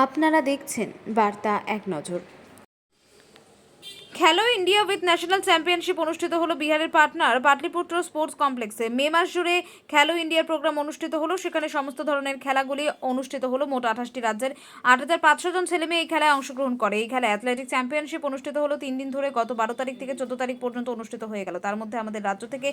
আপনারা দেখছেন বার্তা এক নজর। খেলো ইন্ডিয়া উইথ ন্যাশনাল চ্যাম্পিয়নশিপ অনুষ্ঠিত হলো বিহারের পাটনার পাটলিপুত্র স্পোর্টস কমপ্লেক্সে। মে মাস জুড়ে খেলো ইন্ডিয়ার প্রোগ্রাম অনুষ্ঠিত হলো। সেখানে সমস্ত ধরনের খেলাগুলি অনুষ্ঠিত হলো। মোট 28টি রাজ্যের 8,500 জন ছেলে মেয়ে এই খেলায় অংশগ্রহণ করে। এই খেলায় অ্যাথলেটিক চ্যাম্পিয়নশিপ অনুষ্ঠিত হলো 3 দিন ধরে। গত 12 তারিখ থেকে 14 তারিখ পর্যন্ত অনুষ্ঠিত হয়ে গেল। তার মধ্যে আমাদের রাজ্য থেকে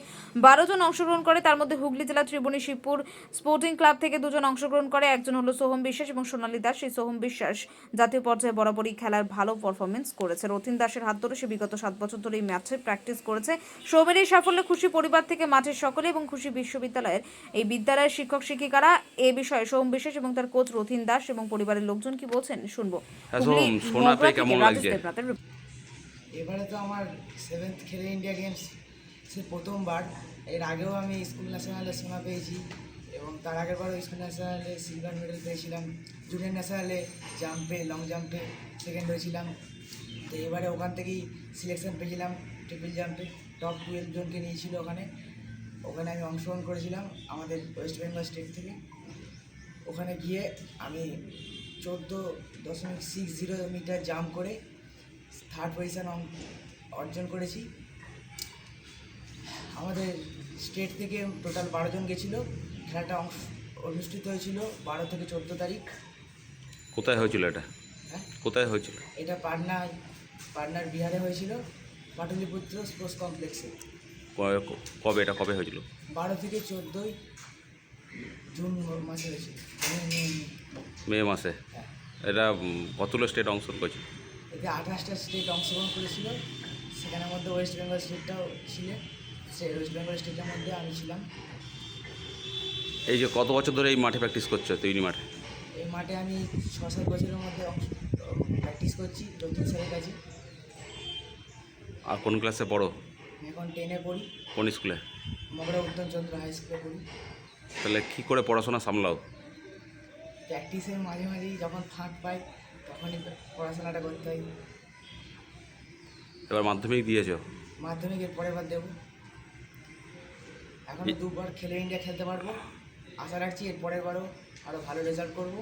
12 জন অংশগ্রহণ করে। তার মধ্যে হুগলি জেলা ত্রিভুবনী শিবপুর স্পোর্টিং ক্লাব থেকে 2 জন অংশগ্রহণ করে। একজন হলো সোহম বিশ্বাস এবং সোনালী দাস। সেই সোহম বিশ্বাস জাতীয় পর্যায়ে বরাবরই খেলার ভালো পারফরমেন্স করেছে। রথিন দাসের হাত ধরে সে বিগত 7 বছর ধরে এই ম্যাচে প্র্যাকটিস করেছে। সোহমের এই সাফল্যে খুশি পরিবার থেকে মাঠের সকলে এবং খুশি বিশ্ববিদ্যালয়ের এই বিদ্যালয়ের শিক্ষক শিক্ষিকারা। এ বিষয়ে সোহম বিশ্বাস এবং তার কোচ রথিন দাস এবং পরিবারের লোকজন কি বলছেন শুনবো। হুগলি মগরা থেকে রাজেশ দেবনাথের। এবারে তো আমার 7th খেলো ইন্ডিয়া গেমস সে প্রথমবার। এর আগেও আমি স্কুল ন্যাশনালে সোনা পেয়েছি এবং তার আগের বারও স্কুল ন্যাশনালে সিলভার মেডেল পেয়েছিলাম। জুনিয়র ন্যাশনালে জাম্পে লং জাম্পে সেকেন্ড হয়েছিলাম। তো এবারে ওখান থেকেই সিলেকশন পেয়েছিলাম ট্রিপল জাম্পে। টপ 12 জনকে নিয়েছিল ওখানে আমি অংশগ্রহণ করেছিলাম আমাদের ওয়েস্ট বেঙ্গল স্টেট থেকে। ওখানে গিয়ে আমি 14.60 মিটার জাম্প করে থার্ড পজিশন অর্জন করেছি। আমাদের স্টেট থেকে টোটাল 12 জন গেছিলো। খেলাটা অনুষ্ঠিত হয়েছিল 12 থেকে 14 তারিখ। কোথায় হয়েছিল এটা? হ্যাঁ, কোথায় হয়েছিল? এটা পাটনার বিহারে হয়েছিল, পাটলিপুত্র স্পোর্টস কমপ্লেক্সে। কবে হয়েছিল? 12 থেকে 14 জুন মাসে হয়েছিল। মে মাসে। হ্যাঁ, এটা কতগুলো স্টেট অংশগ্রহণ করেছিল? এতে 28টা স্টেট অংশগ্রহণ করেছিল। সেখানের মধ্যে ওয়েস্ট বেঙ্গল স্টেটটাও ছিল। ওয়েস্ট বেঙ্গল স্টেটের মধ্যে আমি ছিলাম। এই যে কত বছর ধরে এই মাঠে প্র্যাকটিস করছো তৈরি মাঠে? এই মাঠে আমি 6-7 বছরের মধ্যে প্র্যাকটিস করছি রথিন স্যারের কাছে। আর কোন ক্লাসে পড়ো? আমি এখন 10-এ পড়ি, কোন স্কুলে? মগরা উত্তমচন্দ্র হাই স্কুলে পড়ি। তাহলে কী করে পড়াশোনা সামলাও? প্র্যাকটিসের মাঝে মাঝেই যখন ফাঁক পাই তখনই পড়াশোনাটা করতে হয়। এবার মাধ্যমিক দিয়েছো? মাধ্যমিকের পরের বার দেবো। এখনও 2বার খেলো ইন্ডিয়া খেলতে পারবো। আশা রাখছি এর পরের বারও আরও ভালো রেজাল্ট করব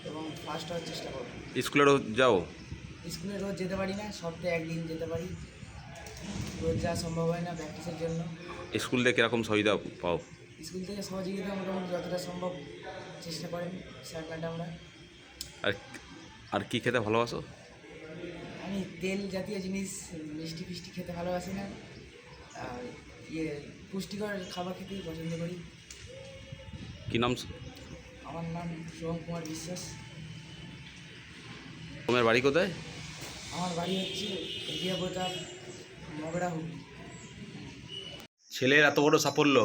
এবং ফার্স্ট হওয়ার চেষ্টা করব। স্কুলেরও যাও? স্কুলে রোজ যেতে পারি না, সপ্তাহে একদিন যেতে পারি। রোজ যাওয়া সম্ভব হয় না প্র্যাকটিসের জন্য। স্কুল থেকে কীরকম সুবিধা পাও? স্কুল থেকে সহযোগিতা মোটামুটি যতটা সম্ভব চেষ্টা করেন স্যার ম্যাডামরা। আর আর কী খেতে ভালোবাসো? আমি তেল জাতীয় জিনিস, মিষ্টি ফিষ্টি খেতে ভালোবাসি না। আর পুষ্টিকর খাবার খেতেই পছন্দ করি। কী নাম? আমার নাম সোহম কুমার বিশ্বাস। তোমার বাড়ি কোথায়? আমার বাড়ি হচ্ছে এগিয়াবোতা, মগরা, হুগলি। ছেলের এত বড় সাফল্য,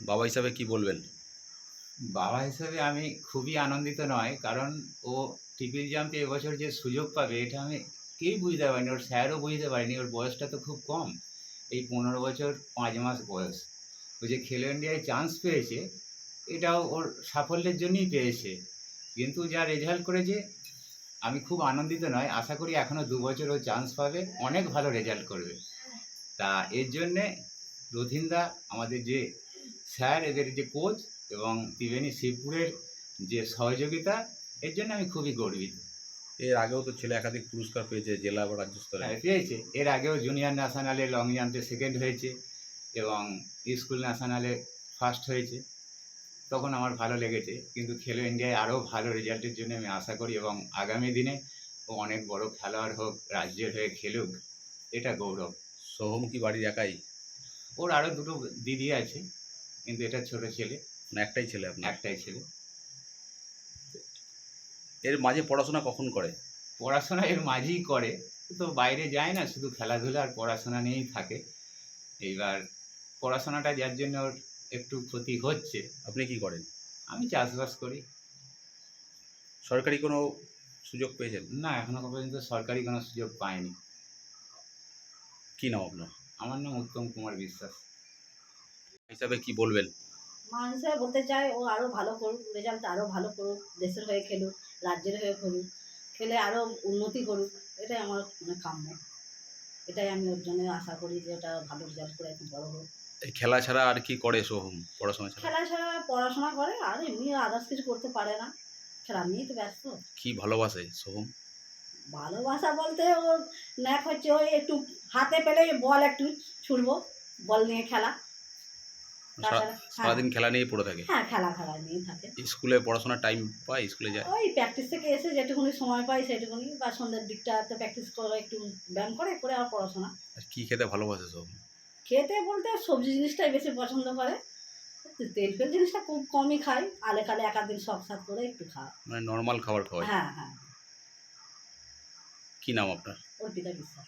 বাবা হিসাবে কি বলবেন? বাবা হিসেবে আমি খুবই আনন্দিত নয়, কারণ ও ট্রিপল জাম্পে এবছর যে সুযোগ পাবে এটা আমি কেউই বুঝতে পারিনি, ওর স্যারও বুঝতে পারিনি। ওর বয়সটা তো খুব কম, এই 15 বছর 5 মাস বয়স। ও যে খেলো ইন্ডিয়ায় চান্স পেয়েছে এটাও ওর সাফল্যের জন্যই পেয়েছে, কিন্তু যা রেজাল্ট করেছে আমি খুব আনন্দিত নয়। আশা করি এখনও 2 বছর ও চান্স পাবে, অনেক ভালো রেজাল্ট করবে। তা এর জন্যে রথিনদা আমাদের যে স্যার, এদের যে কোচ এবং ত্রিবেণী শিবপুরের যে সহযোগিতা, এর জন্য আমি খুবই গর্বিত। এর আগেও তো ছেলে একাধিক পুরস্কার পেয়েছে জেলা বা রাজ্য স্তরে। হ্যাঁ, পেয়েছে। এর আগেও জুনিয়র ন্যাশনালে লং জাম্পে সেকেন্ড হয়েছে এবং স্কুল ন্যাশনালে ফার্স্ট হয়েছে। তখন আমার ভালো লেগেছে, কিন্তু খেলো ইন্ডিয়ায় আরও ভালো রেজাল্টের জন্য আমি আশা করি এবং আগামী দিনে ও অনেক বড় খেলোয়াড় হোক, রাজ্যের হয়ে খেলুক, এটা গৌরব। সোহম কি বাড়ির একাই? ওর আরও 2টো দিদি আছে, কিন্তু এটা ছোট ছেলে, না একটাই ছেলে আপনার? একটাই ছেলে। এর মাঝে পড়াশোনা কখন করে? পড়াশোনা এর মাঝেই করে, তো বাইরে যায় না, শুধু খেলাধুলা আর পড়াশোনা নিয়েই থাকে। এইবার পড়াশোনাটা যার জন্য ওর একটু ক্ষতি হচ্ছে। আপনি কি করেন? আমি চাষবাস করি। সরকারি কোনো সুযোগ পেয়েছেন? না, এখনো পর্যন্ত সরকারি কোনো সুযোগ পাইনি। কী নাম আপনার? আমার নাম উত্তম কুমার বিশ্বাস। হিসাবে কি বলবেন? মা হিসাবে বলতে চাই ও আরও ভালো করুক, রেজাল্ট আরও ভালো করুক, দেশের হয়ে খেলুক, রাজ্যের হয়ে খেলুক, খেলে আরও উন্নতি করুক, এটাই আমার কাম্য। এটাই আমি ওর জন্য আশা করি যে ওটা ভালো রেজাল্ট করে একটু বড় হোক। এই খেলা ছাড়া আর কি করে সোহম, পড়াশোনা ছাড়া? খেলা ছাড়া পড়াশোনা করে, আর এমনি আদার্স কিছু করতে পারে না। খেলা নিয়েই তো ব্যস্ত। কি ভালোবাসে সোহম? ভালোবাসা বলতে ওর ন্যাক হচ্ছে ওই একটু হাতে পেলে বল একটু ছুড়বো, বল নিয়ে খেলা। তাছাড়া হ্যাঁ, সারাদিন খেলা নিয়ে পড়ে থাকে। হ্যাঁ খেলা খেলা নিয়েই থাকে। স্কুলে পড়াশোনার টাইম পায়, স্কুলে যায়? ওই প্র্যাকটিস থেকে এসে যেটুকুনি সময় পাই সেটুকুনি, বা সন্ধ্যের দিকটা তো প্র্যাকটিস করে একটু ব্যায়াম করে আর পড়াশোনা। আর কি খেতে ভালোবাসে সোহম? খেতে বলতে সবজি জিনিসটাই বেশি পছন্দ করে, তেল ফেল জিনিসটা খুব কমই খাই, আলে কালে এক আধ দিন শখ সাত করে একটু খাওয়া। মানে নর্মাল খাবার খাওয়ায়? হ্যাঁ হ্যাঁ। কি নাম আপনার? অর্পিতা বিশ্বাস।